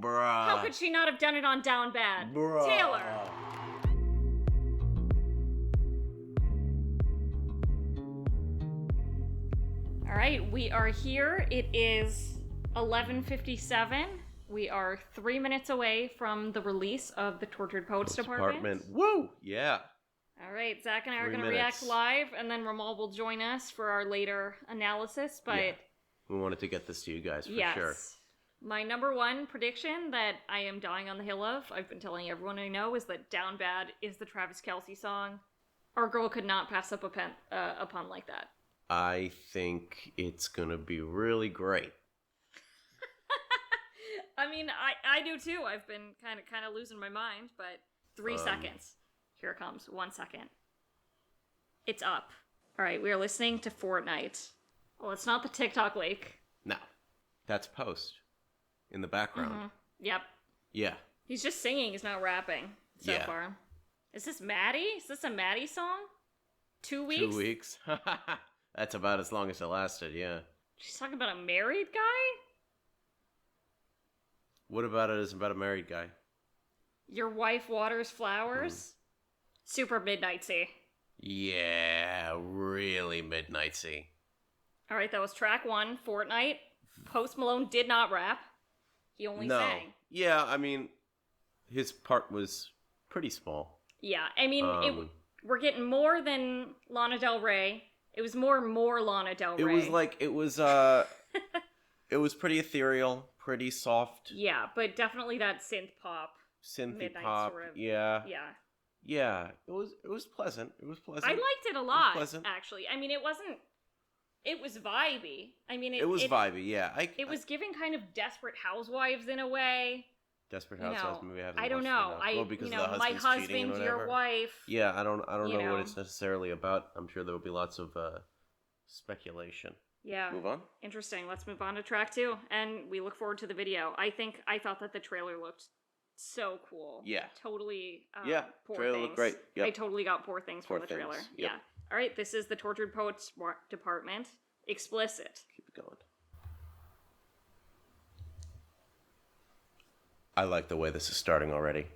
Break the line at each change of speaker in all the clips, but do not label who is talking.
Bruh.
How could she not have done it on Down Bad?
Bruh.
Taylor. All right, we are here. It is 11:57. We are 3 minutes away from the release of the Tortured Poets Department.
Woo! Yeah.
All right, Zach and I are
3
going to
minutes.
react live, and then Ramal will join us for our later analysis. But
Yeah. We wanted to get this to you guys for
yes,
sure.
my number one prediction that I am dying on the hill of, I've been telling everyone I know, is that Down Bad is the Travis Kelce song. Our girl could not pass up a pun like that.
I think it's gonna be really great.
I mean, I do too. I've been kind of losing my mind, but 3 seconds. Here it comes. 1 second. It's up. All right, we are listening to Fortnight. Well, it's not the TikTok lake.
No. That's Post. In the background.
Mm-hmm. Yep.
Yeah.
He's just singing. He's not rapping so
Yeah.
far. Is this Maddie? Is this a Maddie song? 2 weeks?
2 weeks. That's about as long as it lasted, yeah.
She's talking about a married guy?
What about it is about a married guy?
Your wife waters flowers? Super midnightsy.
Yeah, really midnightsy.
All right, that was track 1, Fortnight. Post Malone did not rap. He only sang.
Yeah, I mean, his part was pretty small.
Yeah, I mean, we're getting more than Lana Del Rey. It was more Lana Del Rey.
It was like, it was pretty ethereal, pretty soft.
Yeah, but definitely that synth pop.
Synthy
Midnight
pop,
sort of.
yeah.
Yeah.
Yeah, it was pleasant. It was pleasant.
I liked it a lot,
pleasant.
actually. I mean, it was vibey. I mean,
it was vibey, yeah.
It was giving kind of Desperate Housewives in a way.
Desperate Housewives, maybe I haven't
I don't
watched
know.
enough. Well, because of the
my
husband's cheating and
husband, your
whatever.
wife.
Yeah, I don't know
know.
what it's necessarily about. I'm sure there will be lots of speculation.
Yeah.
Move on?
Interesting. Let's move on to track 2. And we look forward to the video. I thought that the trailer looked so cool.
Yeah.
Totally. Poor
trailer
Things.
looked great. Yep.
I totally got Poor Things
Poor
from the trailer.
Things. Yep.
Yeah. All right, this is the Tortured Poets Department. Explicit.
Keep it going. I like the way this is starting already.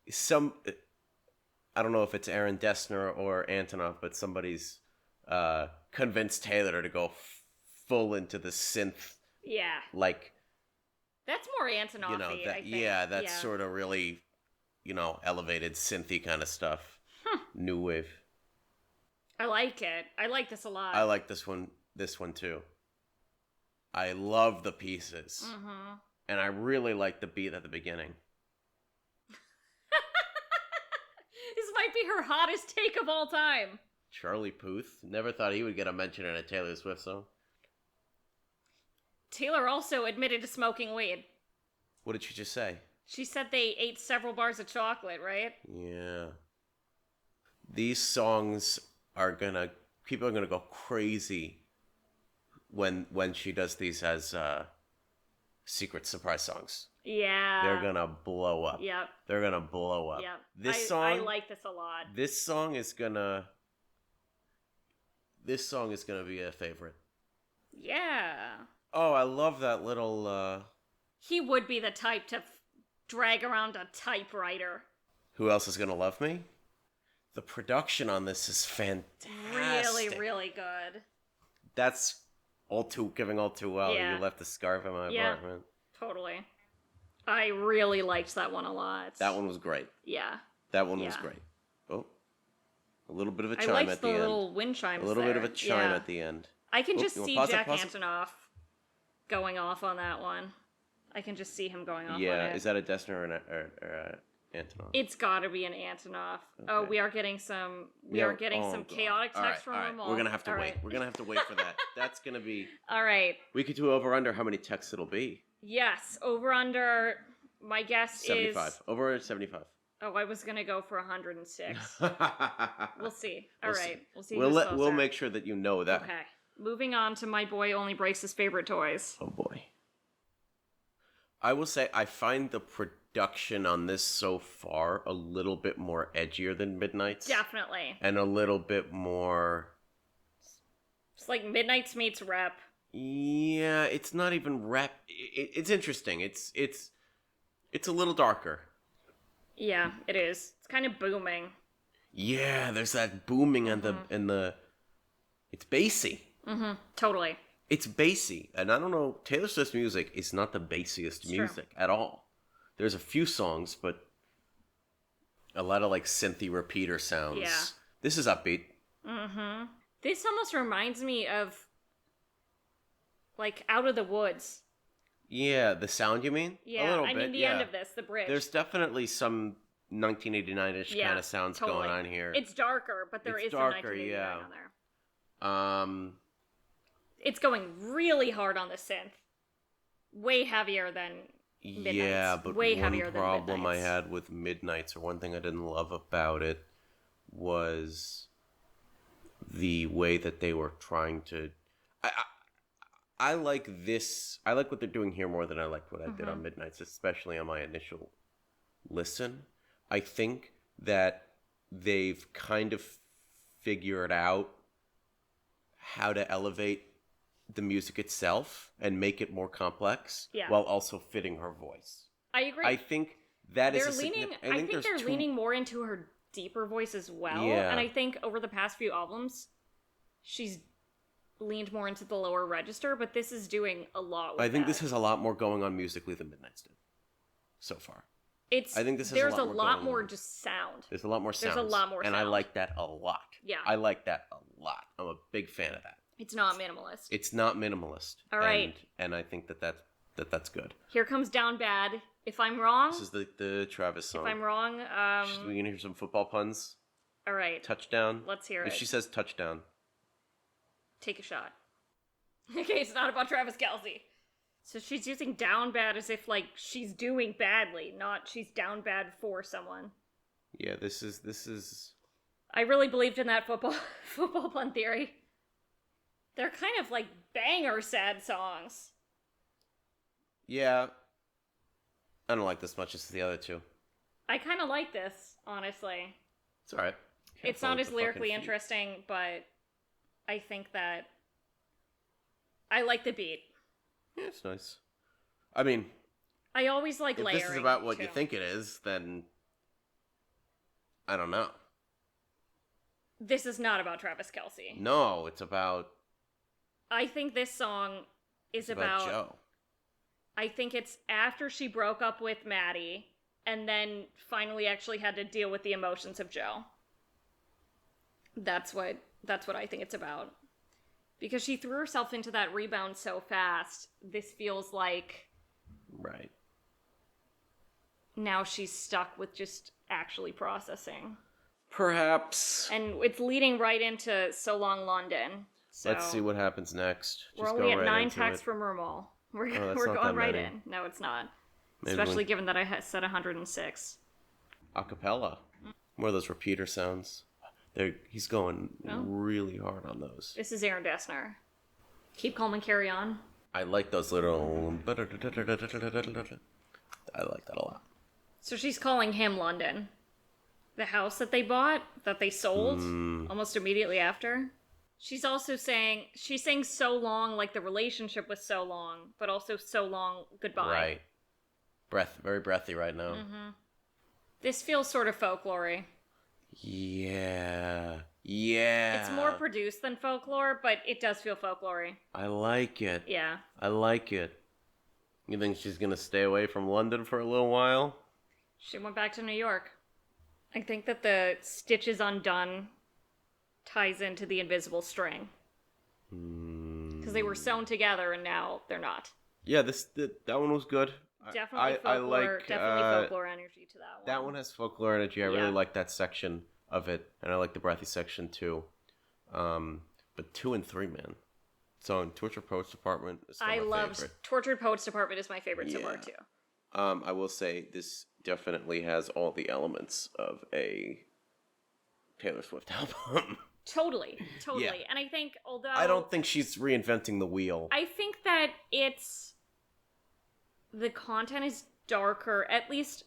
I don't know if it's Aaron Dessner or Antonov, but somebody's convinced Taylor to go full into the synth.
Yeah.
Like,
That's more Antonov-y, I think.
Yeah, that's sort of really, elevated synthy kind of stuff. New wave.
I like it. I like this a lot.
I like this one too. I love the pieces. Mm-hmm. And I really like the beat at the beginning.
This might be her hottest take of all time.
Charlie Puth. Never thought he would get a mention in a Taylor Swift song.
Taylor also admitted to smoking weed.
What did she just say?
She said they ate several bars of chocolate, right?
Yeah. These songs people are gonna go crazy when she does these as secret surprise songs.
Yeah.
They're gonna blow up.
Yep.
They're gonna blow up.
Yep.
I
like this a lot.
This song is gonna be a favorite.
Yeah.
Oh, I love that little
He would be the type to drag around a typewriter.
Who Else Is Gonna Love Me? The production on this is fantastic.
Really, really good.
That's giving all too well.
Yeah.
You left the scarf in my apartment.
Totally. I really liked that one a lot.
That one was great.
Yeah.
That one was great. Oh, a little bit of a chime
I liked
at
the
the end.
little wind chimes
A little
there.
bit of a chime at the end.
I can just
you wanna
see
pause it,
Jack
pause it?
Antonoff going off on that one. I can just see him going off on
Yeah,
it.
is that a Dessner or Antonov?
It's got to be an Antonov. Okay. Oh, we are getting some. Some chaotic text from them all.
We're gonna have to wait.
Right.
We're gonna have to wait for that. That's gonna be.
All right.
We could do over under how many texts it'll be.
Yes, over under. My guess
75.
is
Over 75.
Oh, I was gonna go for 106. We'll see. All right, we'll see.
We'll make sure that you know that.
Okay. Moving on to My Boy Only Breaks His Favorite Toys.
Oh boy. I will say I find the production on this so far a little bit more edgier than Midnight's.
Definitely.
And a little bit more...
It's like Midnight's meets Rep.
Yeah, it's not even rap. It's interesting. It's It's a little darker.
Yeah, it is. It's kind of booming.
Yeah, there's that booming and the it's bassy.
Totally.
It's bassy, and I don't know. Taylor Swift's music is not the bassiest music at all. There's a few songs, but a lot of like synthy repeater sounds.
Yeah.
This is upbeat.
This almost reminds me of like Out of the Woods.
Yeah, the sound you mean?
Yeah,
a little
I
bit.
mean the end of this, the bridge.
There's definitely some 1989-ish kind of sounds going on here.
It's darker, but there is
darker,
some 1989 on there.
Um,
It's going really hard on the synth. Way heavier than Midnight's.
Yeah, but
way
one
heavier
problem
than
I
Midnight's.
had with Midnight's, or one thing I didn't love about it, was the way that they were trying to. I like this. I like what they're doing here more than I liked what I did on Midnight's, especially on my initial listen. I think that they've kind of figured out how to elevate the music itself and make it more complex while also fitting her voice.
I agree.
I think that
they're
is
leaning. I think they're leaning more into her deeper voice as well.
Yeah.
And I think over the past few albums, she's leaned more into the lower register. But this is doing a lot. With
I think
that.
this has a lot more going on musically than Midnight's did so far.
I think there's a lot more just sound.
There's a lot more sounds.
There's a lot more
and I
sound.
like that a lot.
Yeah.
I like that a lot. I'm a big fan of that.
It's not minimalist.
It's not minimalist.
All right.
And I think that's good.
Here comes Down Bad. If I'm wrong,
This is the Travis song.
if I'm wrong,
We gonna hear some football puns.
all right,
Touchdown.
let's hear
If
it.
she says touchdown.
Take a shot. Okay, it's not about Travis Kelce. So she's using down bad as if like she's doing badly, not she's down bad for someone.
Yeah, this is.
I really believed in that football pun theory. They're kind of like banger sad songs.
Yeah. I don't like this much as the other two.
I kind of like this, honestly.
It's alright.
It's not as lyrically interesting, but I think that I like the beat.
Yeah, it's nice. I mean,
I always like
if
layering.
this is about what
too.
you think it is, then I don't know.
This is not about Travis Kelce.
No, it's about.
I think this song is
It's about
about
Joe.
I think it's after she broke up with Maddie and then finally actually had to deal with the emotions of Joe. That's what I think it's about. Because she threw herself into that rebound so fast, this feels like
Right.
now she's stuck with just actually processing.
Perhaps.
And it's leading right into So Long London. So
Let's see what happens next.
we're
Just
only
go
at
right
9
into
texts
it.
from Rumal. We're
that's
we're
not
going
that
right
many.
in. No, it's not.
Maybe
Especially given that I said 106.
Acapella. More of those repeater sounds. He's going really hard on those.
This is Aaron Dessner. Keep calm and carry on.
I like those little. I like that a lot.
So she's calling him London. The house that they bought, that they sold almost immediately after. She's also saying, she's saying so long, like the relationship was so long, but also so long goodbye.
Right. Very breathy right now.
This feels sort of folklore-y.
Yeah. Yeah.
It's more produced than folklore, but it does feel folklore-y.
I like it.
Yeah.
I like it. You think she's gonna stay away from London for a little while?
She went back to New York. I think that the Stitches Undone ties into the invisible string. Because they were sewn together and now they're not.
Yeah, that one was good.
Definitely folklore, folklore energy to that one.
That one has folklore energy. I
Yeah.
really like that section of it, and I like the breathy section too. But 2 and 3, man. So in Torture Poets Department is still my favorite.
Tortured Poets Department is my favorite so far too.
I will say this definitely has all the elements of a Taylor Swift album.
Totally.
Yeah.
And I think, although
I don't think she's reinventing the wheel.
I think that the content is darker, at least.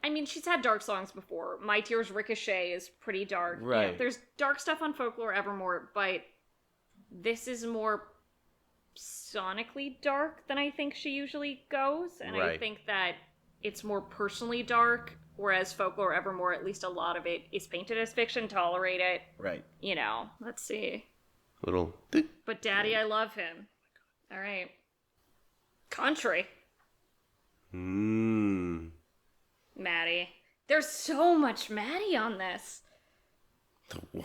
I mean, she's had dark songs before. My Tears Ricochet is pretty dark.
Right.
You know, there's dark stuff on Folklore Evermore, but this is more sonically dark than I think she usually goes. And I
Right.
think that it's more personally dark, whereas Folklore Evermore, at least a lot of it is painted as fiction. Tolerate it.
Right.
You know, let's see.
Little.
But Daddy, I love him. All right. Country.
Mmm.
Maddie. There's so much Maddie on this.
The one.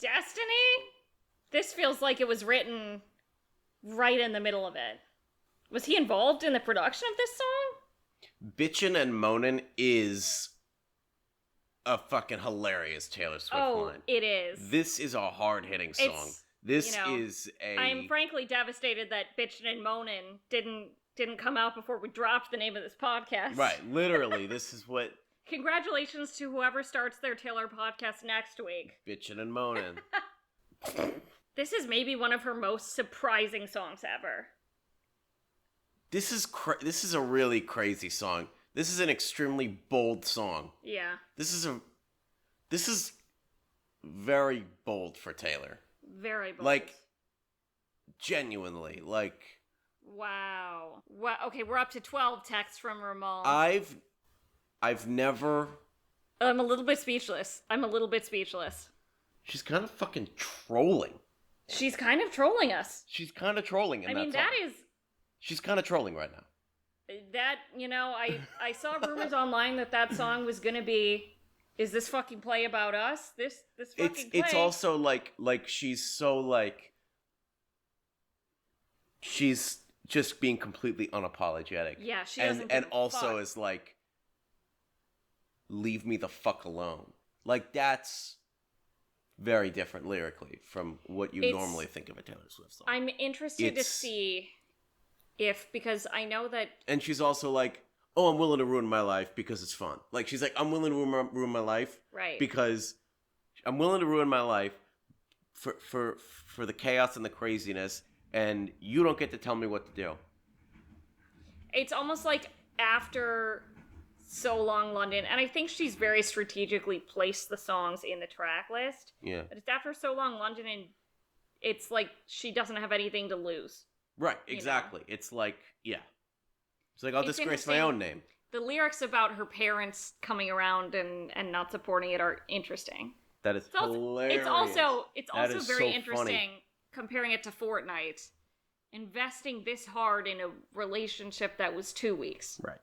Destiny? This feels like it was written right in the middle of it. Was he involved in the production of this song?
Bitchin' and Moanin' is a fucking hilarious Taylor Swift line.
It is.
This is a hard-hitting song. This is a...
I'm frankly devastated that Bitchin' and Moanin' didn't come out before we dropped the name of this podcast.
Right, literally, this is what...
Congratulations to whoever starts their Taylor podcast next week.
Bitchin' and Moanin'.
This is maybe one of her most surprising songs ever.
This is a really crazy song. This is an extremely bold song.
Yeah.
This is very bold for Taylor.
Very bold.
Like, genuinely, like...
Wow. Okay, we're up to 12 texts from Ramon.
I've never...
I'm a little bit speechless.
She's kind of fucking trolling.
She's kind of trolling us.
She's kind of trolling in that song.
that is...
She's kind of trolling right now.
That, I saw rumors online that song was gonna be, is this fucking play about us? This fucking play.
It's also like she's so like, she's just being completely unapologetic.
Yeah, she doesn't give
and
a
also
fuck.
is like, leave me the fuck alone. Like, that's very different lyrically from what you normally think of a Taylor Swift song.
I'm interested to see because I know that...
And she's also like, oh, I'm willing to ruin my life because it's fun. Like, she's like, I'm willing to ruin my life because I'm willing to ruin my life for the chaos and the craziness, and you don't get to tell me what to do.
It's almost like after So Long London, and I think she's very strategically placed the songs in the track list.
Yeah.
But it's after So Long London, and it's like she doesn't have anything to lose.
Right, exactly. It's like, yeah. It's like, I'll disgrace my own name.
The lyrics about her parents coming around and not supporting it are interesting.
That is hilarious.
It's also very interesting comparing it to Fortnight. Investing this hard in a relationship that was 2 weeks.
Right.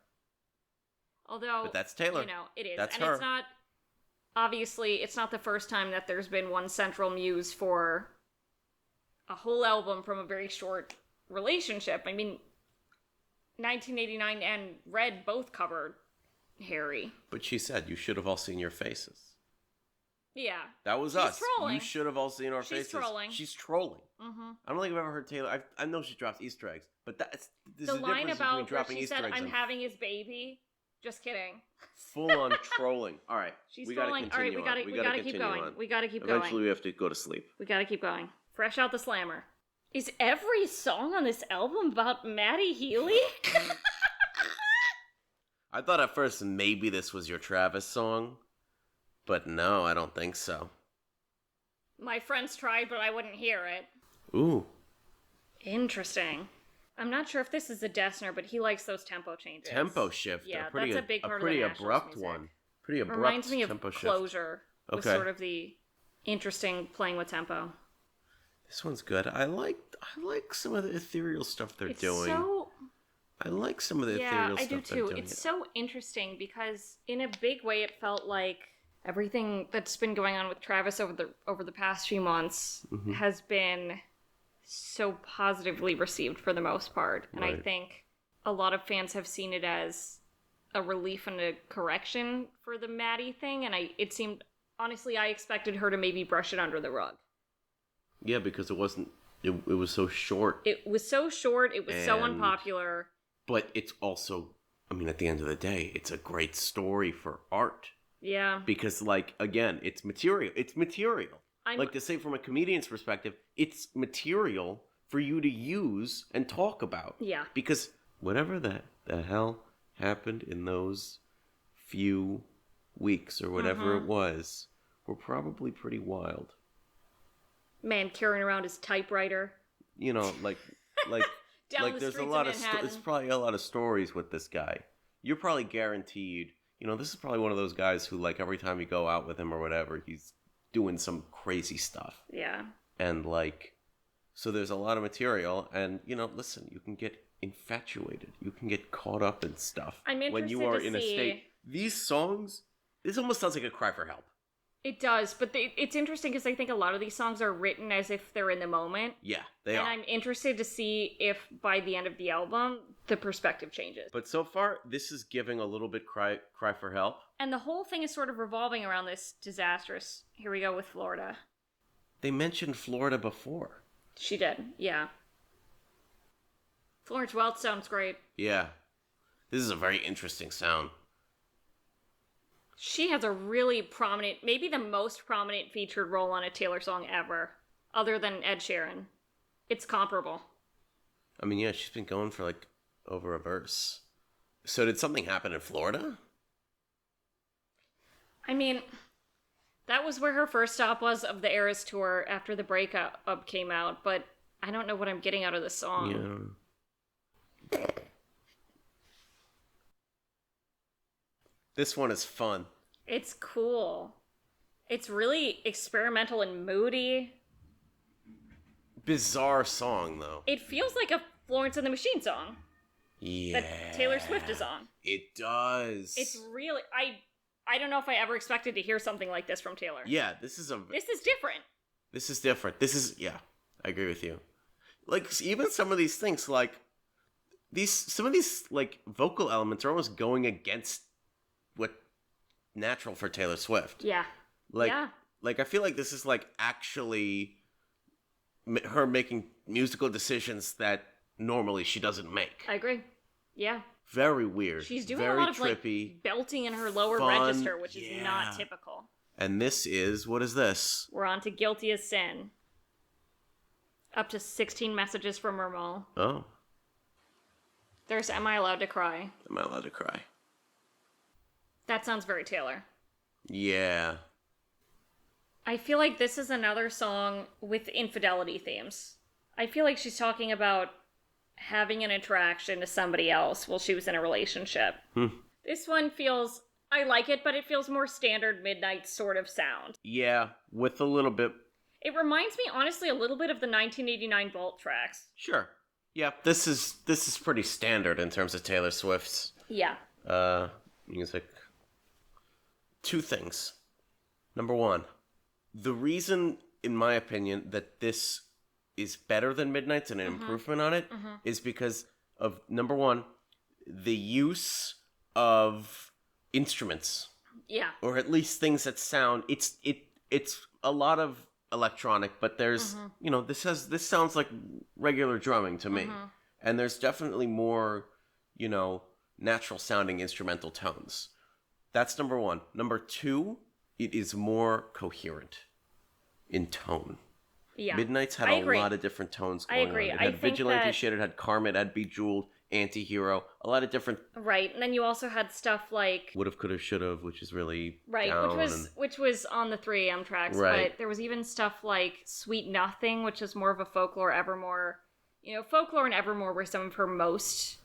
Although,
but that's Taylor.
It is.
That's
and
her.
It's not, obviously, it's not the first time that there's been one central muse for a whole album from a very short relationship. I mean, 1989 and Red both covered Harry.
But she said, you should have all seen your faces.
Yeah.
That was us.
Trolling.
You should have all seen our faces. She's trolling.
Mm-hmm.
I don't think I've ever heard Taylor. I know she drops Easter eggs, but there's
the
a
line
difference
about
between dropping
she
Easter
said,
eggs
"I'm
and
having his baby." Just kidding.
Full on trolling. All right.
She's trolling. All right, we gotta keep going. We gotta keep going.
Eventually, we have to go to sleep.
We gotta keep going. Fresh out the slammer. Is every song on this album about Maddie Healy?
I thought at first maybe this was your Travis song, but no, I don't think so.
My friends tried, but I wouldn't hear it.
Ooh.
Interesting. I'm not sure if this is a Dessner, but he likes those tempo changes.
Tempo shift.
Yeah, that's a big part of the Nationals
abrupt
music.
one. Pretty abrupt
Reminds me of
tempo shift.
Closure. With sort of the interesting playing with tempo.
This one's good. I like some of the ethereal stuff they're doing. I like some of the ethereal stuff they're doing. Yeah, I do too.
It's so interesting because in a big way it felt like everything that's been going on with Travis over the past few months has been so positively received for the most part. And I think a lot of fans have seen it as a relief and a correction for the Maddie thing, and it seemed, honestly, I expected her to maybe brush it under the rug.
Yeah, because it was so short.
It was so short, it was so unpopular.
But it's also, I mean, at the end of the day, it's a great story for art.
Yeah.
Because, like, again, it's material. It's material. Like, to say from a comedian's perspective, it's material for you to use and talk about.
Yeah.
Because whatever the hell happened in those few weeks or whatever it was were probably pretty wild.
Man carrying around his typewriter.
You know, like
Down the
there's
streets
a lot
of Manhattan.
there's probably a lot of stories with this guy. You're probably guaranteed, this is probably one of those guys who, like, every time you go out with him or whatever, he's doing some crazy stuff.
Yeah.
And, like, so there's a lot of material, and, listen, you can get infatuated. You can get caught up in stuff.
I'm interested
when you are
to
in a
see...
state. These songs, this almost sounds like a cry for help.
It does, but it's interesting because I think a lot of these songs are written as if they're in the moment.
Yeah, they are.
And I'm interested to see if by the end of the album, the perspective changes.
But so far, this is giving a little bit cry for help.
And the whole thing is sort of revolving around this disastrous, here we go with Florida.
They mentioned Florida before.
She did, yeah. Florence Welch sounds great.
Yeah. This is a very interesting sound.
She has a really prominent, maybe the most prominent featured role on a Taylor song ever, other than Ed Sheeran. It's comparable.
I mean, yeah, she's been going for, like, over a verse. So did something happen in Florida?
I mean, that was where her first stop was of the Eras tour after the breakup came out, but I don't know what I'm getting out of this song.
Yeah. This one is fun.
It's cool. It's really experimental and moody.
Bizarre song, though.
It feels like a Florence and the Machine song.
Yeah.
That Taylor Swift is on.
It does.
It's really... I don't know if I ever expected to hear something like this from Taylor.
Yeah, this is
different.
This is different. Yeah, I agree with you. Like, even some of these things, like, some of these, like, vocal elements are almost going against what natural for Taylor Swift.
Yeah.
Like, I feel like this is, like, actually her making musical decisions that normally she doesn't make.
I agree. Yeah.
Very weird.
She's doing
very
a lot of,
trippy,
like, belting in her lower
fun,
register, which is not typical.
And what is this?
We're on to Guilty as Sin. Up to 16 messages from Mermal.
Oh.
There's Am I Allowed to Cry?
Am I Allowed to Cry?
That sounds very Taylor.
Yeah.
I feel like this is another song with infidelity themes. I feel like she's talking about having an attraction to somebody else while she was in a relationship. This one feels... I like it, but it feels more standard Midnight sort of sound.
Yeah, with a little bit...
It reminds me, honestly, a little bit of the 1989 Vault tracks.
Sure. Yeah, this is pretty standard in terms of Taylor Swift's music. Two things. Number one, the reason, in my opinion, that this is better than Midnight's and an improvement on it is because of, number one, the use of instruments.
Yeah.
Or at least things that sound... It's a lot of electronic, but there's this sounds like regular drumming to me, and there's definitely more natural sounding instrumental tones. That's number one. Number two, it is more coherent in tone.
Yeah,
Midnight's had a lot of different tones going on. It had vigilante shit, it had Karma, it had Bejeweled, Anti-Hero, a lot of different...
Right, and then you also had stuff like...
Would've, Could've, Should've, which is really
right,
down
which was on the 3AM tracks,
right.
But there was even stuff like Sweet Nothing, which is more of a Folklore Evermore... Folklore and Evermore were some of her most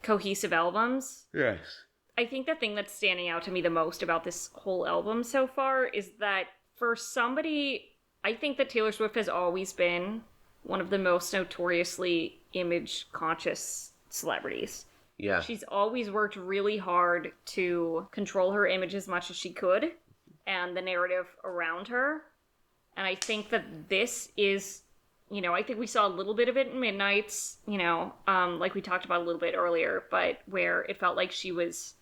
cohesive albums.
Yes.
I think the thing that's standing out to me the most about this whole album so far is that for somebody... I think that Taylor Swift has always been one of the most notoriously image-conscious celebrities.
Yeah.
She's always worked really hard to control her image as much as she could and the narrative around her. And I think that this is, I think we saw a little bit of it in Midnight's, like we talked about a little bit earlier, but where it felt like she was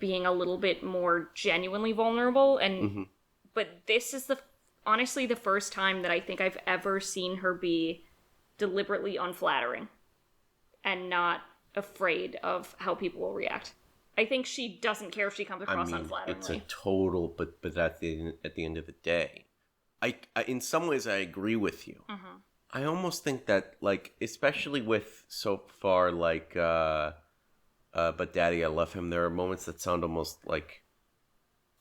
being a little bit more genuinely vulnerable. And but this is honestly the first time that I think I've ever seen her be deliberately unflattering and not afraid of how people will react. I think she doesn't care if she comes across unflatteringly.
It's a total, but at the end of the day, I in some ways I agree with you. I almost think that, like, especially with so far, like, But Daddy, I Love Him, there are moments that sound almost like...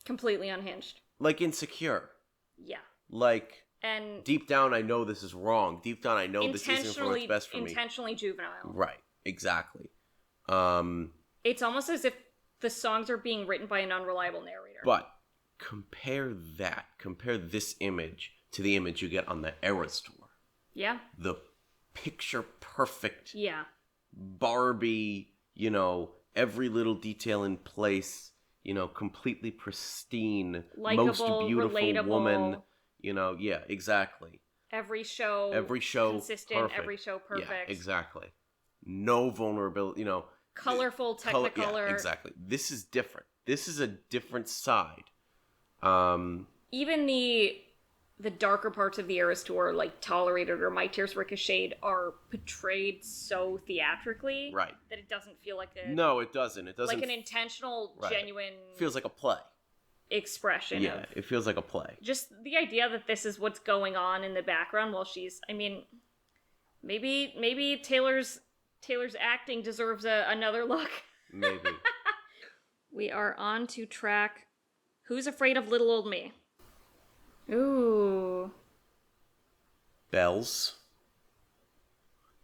completely unhinged.
Like Insecure.
Yeah.
Like,
and
deep down I know this is wrong. Deep down I know this isn't for what's best for me.
Intentionally juvenile.
Right. Exactly.
It's almost as if the songs are being written by an unreliable narrator.
But compare this image to the image you get on the Eras tour.
Yeah.
The picture perfect.
Yeah.
Barbie, every little detail in place, completely pristine,
Likeable,
most beautiful
relatable.
Woman, yeah, exactly.
Every show consistent,
perfect.
every show perfect.
Yeah, exactly. No vulnerability,
colorful, technicolor.
Yeah, exactly. This is different. This is a different side.
Even the darker parts of the Eras tour, like Tolerated or My Tears Ricocheted, are portrayed so theatrically,
right,
that it doesn't feel like
No, it doesn't. It doesn't
like an intentional,
right.
genuine.
It feels like a play.
Expression.
Yeah, it feels like a play.
Just the idea that this is what's going on in the background while she's. I mean, maybe Taylor's acting deserves another look.
Maybe.
We are on to track Who's Afraid of Little Old Me? Ooh.
Bells.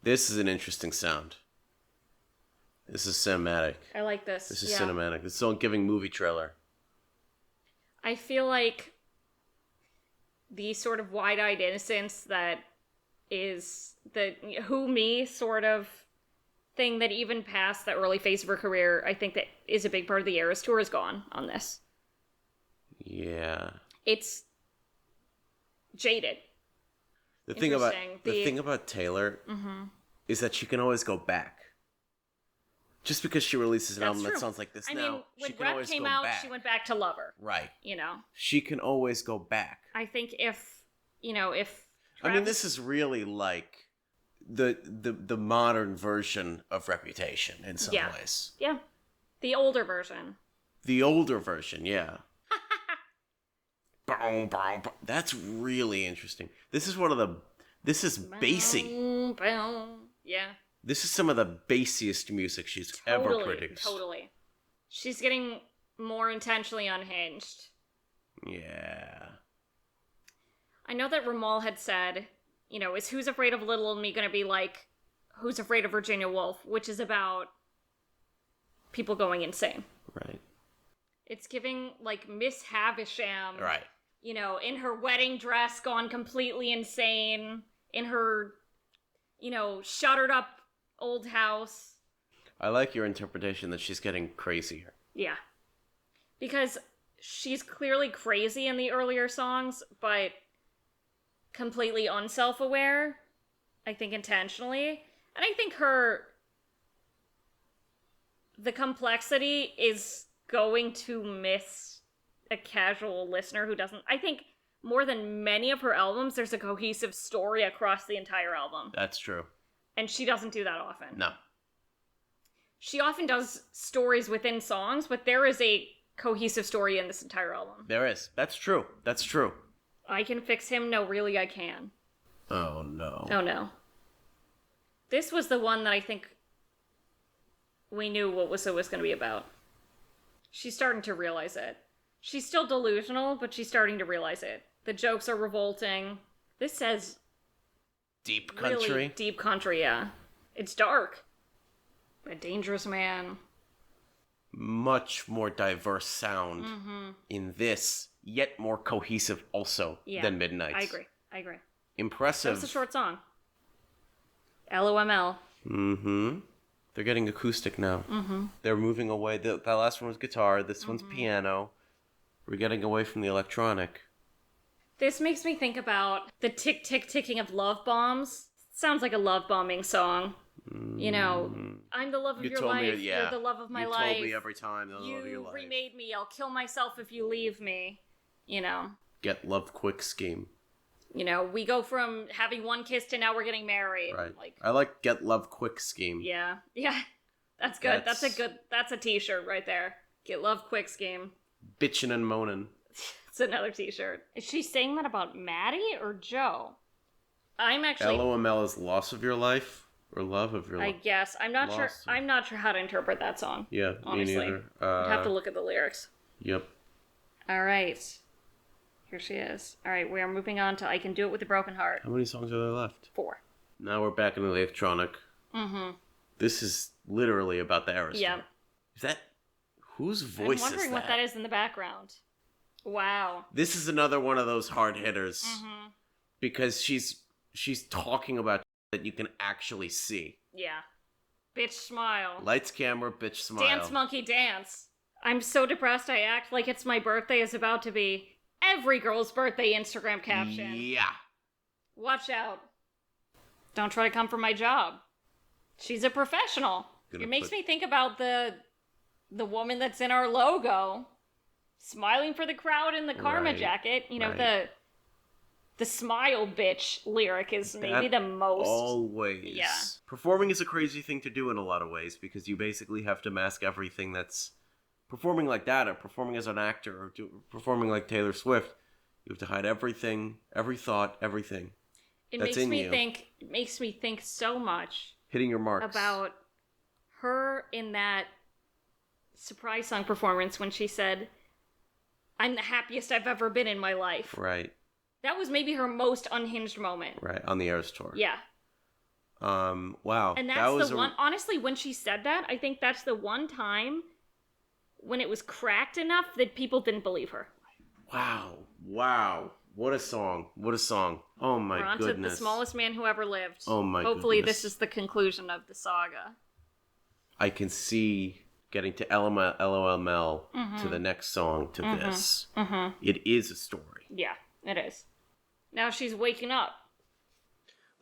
This is an interesting sound. This is cinematic.
I like this.
This is cinematic. This is all giving movie trailer.
I feel like the sort of wide-eyed innocence that is the who me sort of thing that even past the early phase of her career, I think that is a big part of the Eras tour is gone on this.
Yeah.
It's jaded.
The thing about Taylor is that she can always go back. Just because she releases an album that sounds like this now,
when
she can always
came
go
out,
back.
she went back to Lover.
Right.
She
can always go back.
I think if Travis...
I mean, this is really like the modern version of Reputation in some ways.
Yeah. The older version.
The older version, yeah. Boom, boom, boom. That's really interesting. This is bassy.
Boom, boom. Yeah.
This is some of the bassiest music she's ever produced.
Totally. She's getting more intentionally unhinged.
Yeah.
I know that Ramal had said, is Who's Afraid of Little Old Me going to be like Who's Afraid of Virginia Woolf, which is about people going insane.
Right.
It's giving, like, Miss Havisham.
Right.
In her wedding dress, gone completely insane. In her, shuttered up old house.
I like your interpretation that she's getting crazier.
Yeah. Because she's clearly crazy in the earlier songs, but completely unself-aware. I think intentionally. And I think the complexity is going to miss a casual listener who doesn't... I think more than many of her albums, there's a cohesive story across the entire album.
That's true.
And she doesn't do that often.
No.
She often does stories within songs, but there is a cohesive story in this entire album.
There is. That's true. That's true.
I Can Fix Him? No, really, I can.
Oh, no.
Oh, no. This was the one that I think we knew what it was going to be about. She's starting to realize it. She's still delusional, but she's starting to realize it. The jokes are revolting. This says...
Deep country?
Really deep country, yeah. It's dark. A dangerous man.
Much more diverse sound in this, yet more cohesive also than Midnight.
I agree.
Impressive.
That's a short song. LOML.
Mm-hmm. They're getting acoustic now. Mm-hmm. They're moving away. That last one was guitar. This one's piano. We're getting away from the electronic.
This makes me think about the tick-tick-ticking of love bombs. Sounds like a love bombing song. I'm the love of your life. You're the love of my life.
You told me every time. The love of your life.
You remade me. I'll kill myself if you leave me.
Get love quick scheme.
We go from having one kiss to now we're getting married.
Right. I like get love quick scheme.
Yeah. That's good. That's a t-shirt right there. Get love quick scheme.
Bitchin' and moanin'.
It's another t-shirt. Is she saying that about Maddie or Joe? I'm actually...
LOML is loss of your life or love of your life?
I guess. I'm not sure. I'm not sure how to interpret that song.
Yeah,
honestly.
me neither.
I'd have to look at the lyrics.
Yep.
All right. Here she is. All right, we are moving on to I Can Do It With a Broken Heart.
How many songs are there left?
4.
Now we're back in the electronic.
Mm-hmm.
This is literally about the Eras
Yeah.
tour. Is that... Whose voice is that?
I'm wondering what that is in the background. Wow.
This is another one of those hard hitters.
Mm-hmm.
Because she's talking about that you can actually see.
Yeah. Bitch smile.
Lights, camera, bitch smile.
Dance monkey dance. I'm so depressed I act like it's my birthday is about to be every girl's birthday Instagram caption.
Yeah.
Watch out. Don't try to come for my job. She's a professional. It makes me think about the woman that's in our logo, smiling for the crowd in the karma jacket. You know, the smile bitch lyric is maybe the most...
Always.
Yeah.
Performing is a crazy thing to do in a lot of ways, because you basically have to mask everything that's... Performing like that, or performing as an actor, or performing like Taylor Swift, you have to hide everything, every thought, everything.
It makes me think so much...
Hitting your marks.
About her in that surprise song performance when she said, "I'm the happiest I've ever been in my life."
Right.
That was maybe her most unhinged moment.
Right, on the Eras tour.
Yeah.
Wow.
And that's the one, honestly, when she said that, I think that's the one time when it was cracked enough that people didn't believe her.
Wow. What a song. Oh my
We're on
goodness.
to The Smallest Man Who Ever Lived.
Oh my
Hopefully
goodness.
this is the conclusion of the saga.
I can see getting to LOL to the next song to this. Mm-hmm. It is a story.
Yeah, it is. Now she's waking up.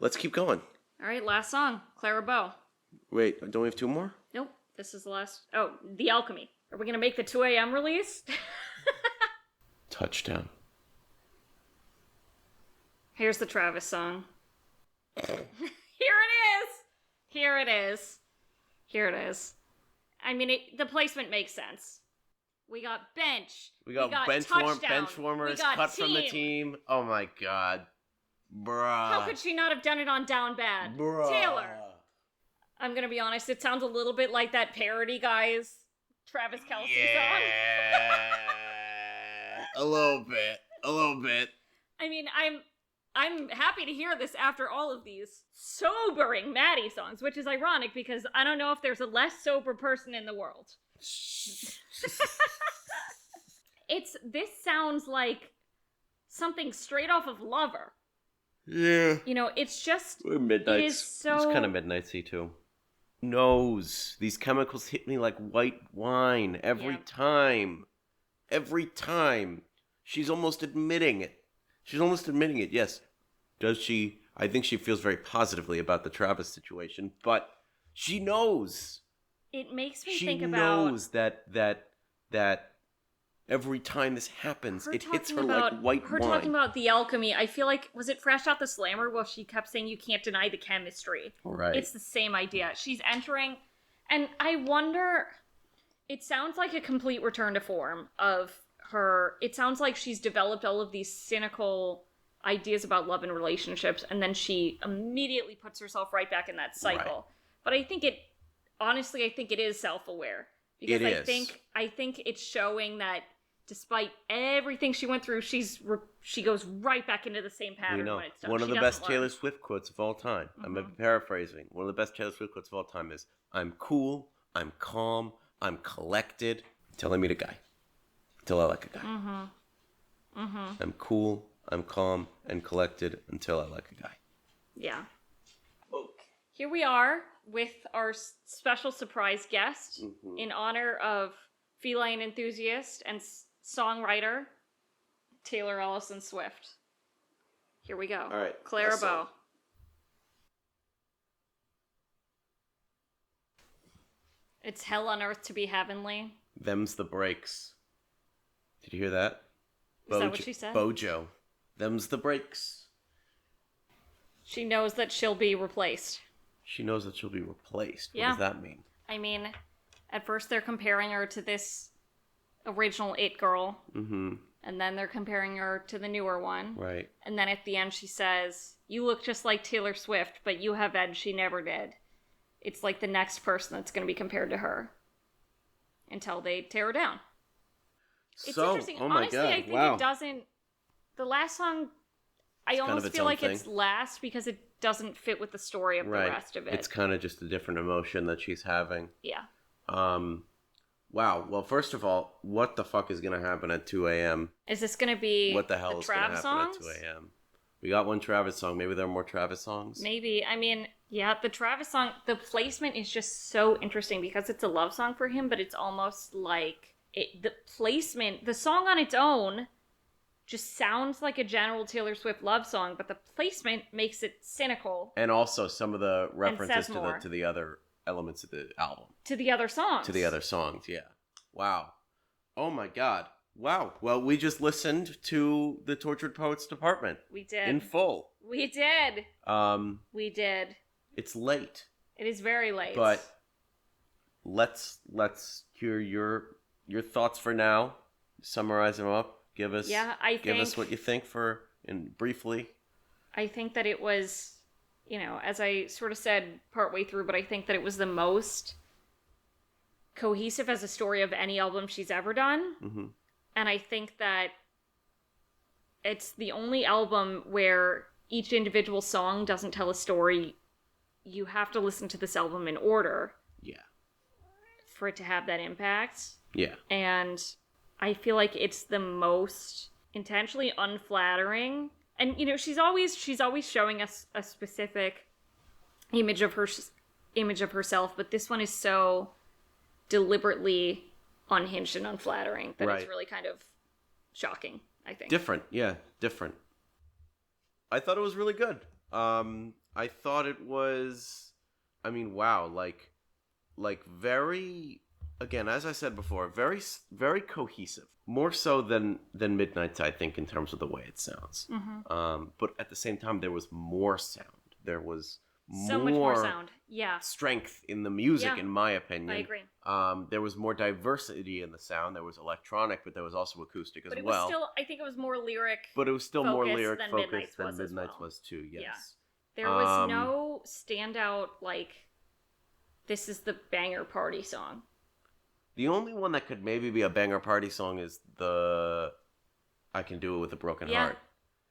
Let's keep going.
All right, last song. Clara Bow.
Wait, don't we have 2 more?
Nope, this is the last. Oh, The Alchemy. Are we going to make the 2 a.m. release?
Touchdown.
Here's the Travis song. Here it is. I mean, the placement makes sense. We got bench.
We got bench warmers cut from the team. Oh my god. Bruh.
How could she not have done it on Down Bad?
Bruh.
Taylor. I'm going to be honest, it sounds a little bit like that parody guy's Travis Kelce song.
A little bit.
I mean, I'm happy to hear this after all of these sobering Maddie songs, which is ironic because I don't know if there's a less sober person in the world. This sounds like something straight off of Lover.
Yeah.
You know, it's just...
Midnights.
It is so...
It's kind of midnightsy too. Nose. These chemicals hit me like white wine every time. Every time. She's almost admitting it. Yes. Does she? I think she feels very positively about the Travis situation, but she knows.
It makes me
she
think about...
She knows that every time this happens, it hits her like white wine.
Her talking about The Alchemy, I feel like, was it Fresh Out the Slammer where she kept saying you can't deny the chemistry?
Right.
It's the same idea. She's entering, and I wonder, it sounds like a complete return to form of her. It sounds like she's developed all of these cynical ideas about love and relationships, and then she immediately puts herself right back in that cycle. Right. But I think it is self-aware. Because I think it's showing that despite everything she went through, she goes right back into the same pattern when it's done.
One of the best Taylor Swift quotes of all time. Mm-hmm. I'm paraphrasing. One of the best Taylor Swift quotes of all time is, "I'm cool, I'm calm, I'm collected until I meet a guy. Until I like a guy." Mm-hmm. Mm-hmm. I'm cool, I'm calm, and collected until I like a guy.
Yeah. Here we are with our special surprise guest in honor of feline enthusiast and songwriter Taylor Allison Swift. Here we go.
All right.
Clara Bow. It's hell on earth to be heavenly.
Them's the breaks. Did you hear that?
Is that what she said?
Bojo. Them's the breaks.
She knows that she'll be replaced.
She knows that she'll be replaced. What does that mean?
I mean, at first they're comparing her to this original It girl. Mm-hmm. And then they're comparing her to the newer one.
Right.
And then at the end she says, "You look just like Taylor Swift, but you have edge she never did." It's like the next person that's going to be compared to her. Until they tear her down. It's interesting.
Oh my
Honestly,
God.
I think it the last song, I
It's kind
almost
of its
feel
own
like
thing.
it's last because it doesn't fit with the story of the rest of it.
It's kind of just a different emotion that she's having.
Yeah.
Wow. Well, first of all, what the fuck is going to happen at 2 a.m.?
Is this going to be
What the hell is going to happen
songs?
at 2 a.m.? We got one Travis song. Maybe there are more Travis songs?
Maybe. I mean, yeah, the Travis song, the placement is just so interesting because it's a love song for him, but it's almost like the placement, the song on its own just sounds like a general Taylor Swift love song, but the placement makes it cynical.
And also some of the references
more.
to the other elements of the album.
To the other songs.
To the other songs, yeah. Wow. Oh my god. Wow. Well, we just listened to the Tortured Poets Department.
We did.
In full.
We did. We did.
It's late.
It is very late.
But let's hear your thoughts for now. Summarize them up. Give us what you think briefly.
I think that it was, as I sort of said partway through, but I think that it was the most cohesive as a story of any album she's ever done.
Mm-hmm.
And I think that it's the only album where each individual song doesn't tell a story. You have to listen to this album in order.
Yeah.
For it to have that impact.
Yeah.
And I feel like it's the most intentionally unflattering. And, she's always showing us a specific image of herself, but this one is so deliberately unhinged and unflattering that it's really kind of shocking, I think.
Different. I thought it was really good. I thought it was, wow, like very, again, as I said before, very, very cohesive. More so than Midnight's, I think, in terms of the way it sounds. Mm-hmm. But at the same time, there was more sound. There was
so much more sound. Yeah.
Strength in the music, in my opinion.
I agree.
There was more diversity in the sound. There was electronic, but there was also acoustic as well.
But it was still, I think it was more lyric.
But it was still more lyric focused
than
than Midnight's was too. Yes.
Yeah. There was no standout this is the banger party song.
The only one that could maybe be a banger party song is the I Can Do It With a Broken Heart.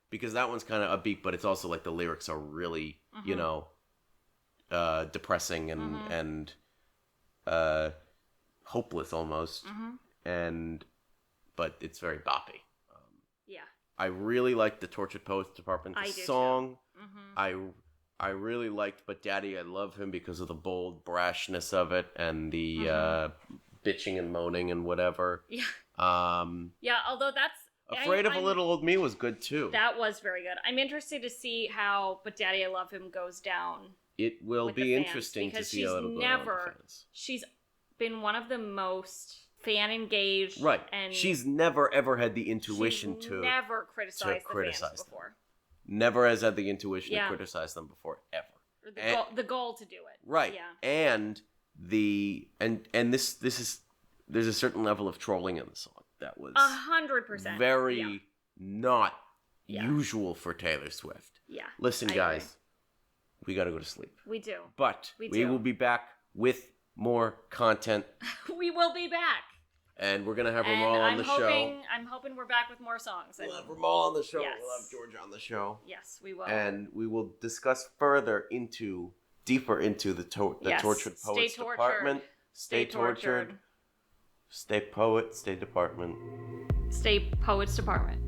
Because that one's kind of upbeat, but it's also like the lyrics are really, depressing and hopeless almost. Mm-hmm. But it's very boppy. I really liked the Tortured Poets Department song. Mm-hmm. I really liked But Daddy, I Love Him because of the bold brashness of it and the bitching and moaning and whatever.
Yeah. Although that's...
Afraid of a Little Old Me was good too.
That was very good. I'm interested to see how But Daddy, I Love Him goes down.
It will be interesting to see how it'll go down with the fans.
She's been one of the most fan engaged.
Right.
And
she's never ever had the intuition
to never criticized the fans before.
Never has had the intuition to criticize them before, ever.
Or the goal to do it.
Right.
Yeah.
And this is there's a certain level of trolling in the song that was
100%
very not usual for Taylor Swift.
Yeah.
Listen, guys, we got to go to sleep.
We do.
But we will be back with more content.
We will be back.
And we're going to have Ramal on the show.
I'm hoping we're back with more songs.
We'll have Ramal on the show.
Yes.
We'll have Georgia on the show.
Yes, we will.
And we will discuss deeper into the Tortured Poets Department. Stay tortured. Stay poet, stay department.
Stay Poets Department.